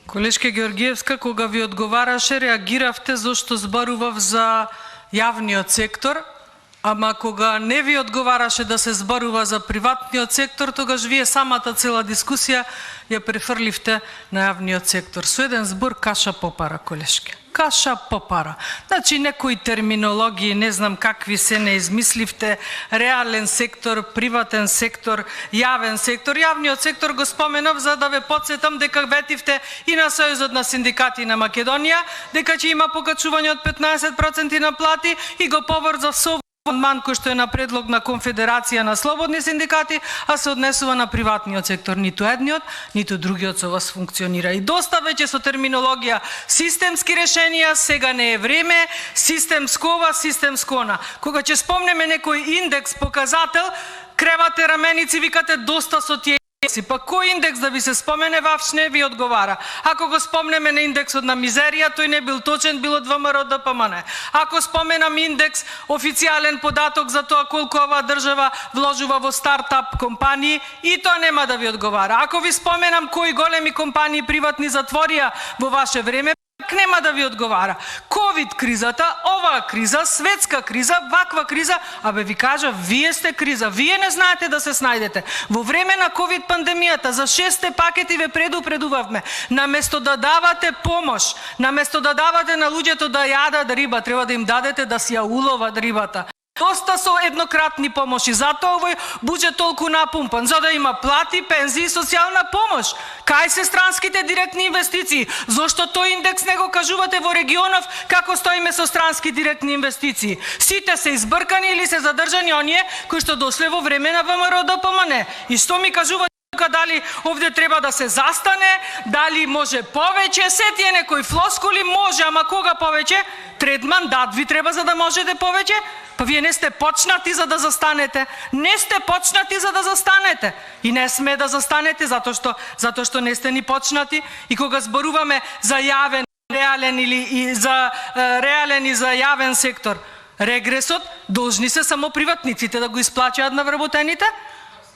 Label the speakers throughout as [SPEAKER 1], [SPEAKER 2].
[SPEAKER 1] Колешке Георгиевска, кога ви одговараше, реагиравте зашто зборував за јавниот сектор, ама кога не ви одговараше да се зборува за приватниот сектор, тогаш вие самата цела дискусија ја префрливте на јавниот сектор. Со еден збор каша попара, колешке. Каша попара. Значи, некои терминологии, не знам какви се не измисливте, реален сектор, приватен сектор, јавен сектор. Јавниот сектор го споменав за да ве подсетам дека ветивте и на Сојузот на синдикати на Македонија, дека ќе има покачување од 15% на плати и го поврзав со амандман кој што е на предлог на Конфедерација на слободни синдикати, а се однесува на приватниот сектор. Ниту едниот, ниту другиот со вас функционира. И доста веќе со терминологија системски решенија, сега не е време, системско ова, системско она. Кога ќе спомнеме некој индекс, показател, кревате раменици, викате доста со тие. Па кој индекс да ви се спомене, вапш не ви одговара. Ако го спомнеме на индексот на мизерија, тој не бил точен, бил од ВМРО ДПМН. Ако споменам индекс, официјален податок за тоа колку оваа држава вложува во стартап компании, и тоа нема да ви одговара. Ако ви споменам кои големи компании приватни затворија во ваше време, нема да ви одговара. Ковид кризата, оваа криза, светска криза, ваква криза, абе ви кажа, вие сте криза, вие не знаете да се снајдете. Во време на ковид пандемијата за 6 пакети ве предупредувавме. Наместо да давате помош, наместо да давате на луѓето да јадат риба, треба да им дадете да си ја уловат рибата. Доста со еднократни помоши, затоа овој буџет толку напумпан, за да има плати, пензии и социјална помош. Кај се странските директни инвестиции? Зошто тој индекс не го кажувате во регионов како стоиме со странски директни инвестиции? Сите се избркани или се задржани оние кои што дошле во време на ВМРО ДПМН. И што ми кажувате дали овде треба да се застане, дали може повеќе, се тие некои флоскули може, ама кога повеќе? Трет мандат ви треба за да можете повеќе? Па вие не сте почнати за да застанете. Не сте почнати за да застанете. И не сме да застанете затоа што не сте ни почнати. И кога зборуваме за јавен, реален и за јавен сектор, регресот должни се само приватниците да го исплаќаат на вработените.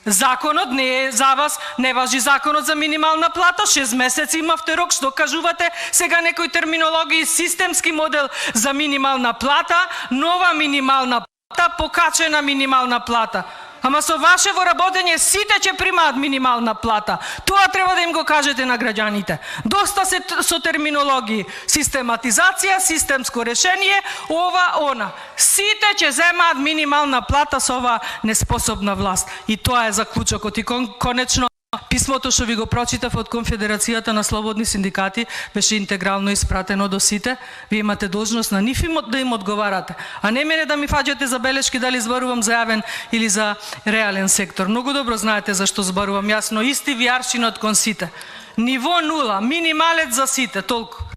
[SPEAKER 1] Законот не е за вас, не важи законот за минимална плата, 6 месеци имавте рок, што кажувате сега некои терминологии, системски модел за минимална плата, нова минимална плата, покачена минимална плата. Ама со ваше воработење сите ќе примаат минимална плата. Тоа треба да им го кажете на граѓаните. Доста се со терминологии. Систематизација, системско решение, ова, она. Сите ќе земаат минимална плата со оваа неспособна власт. И тоа е заклучокот. И конечно, писмото што ви го прочитав од Конфедерацијата на слободни синдикати беше интегрално испратено до сите. Вие имате должност на нив да им одговарате, а не мене да ми фаќате забелешки дали зборувам за јавен или за реален сектор. Многу добро знаете зашто зборувам јасно. Исти ви аршинот кон сите. Ниво 0, минималец за сите, толку.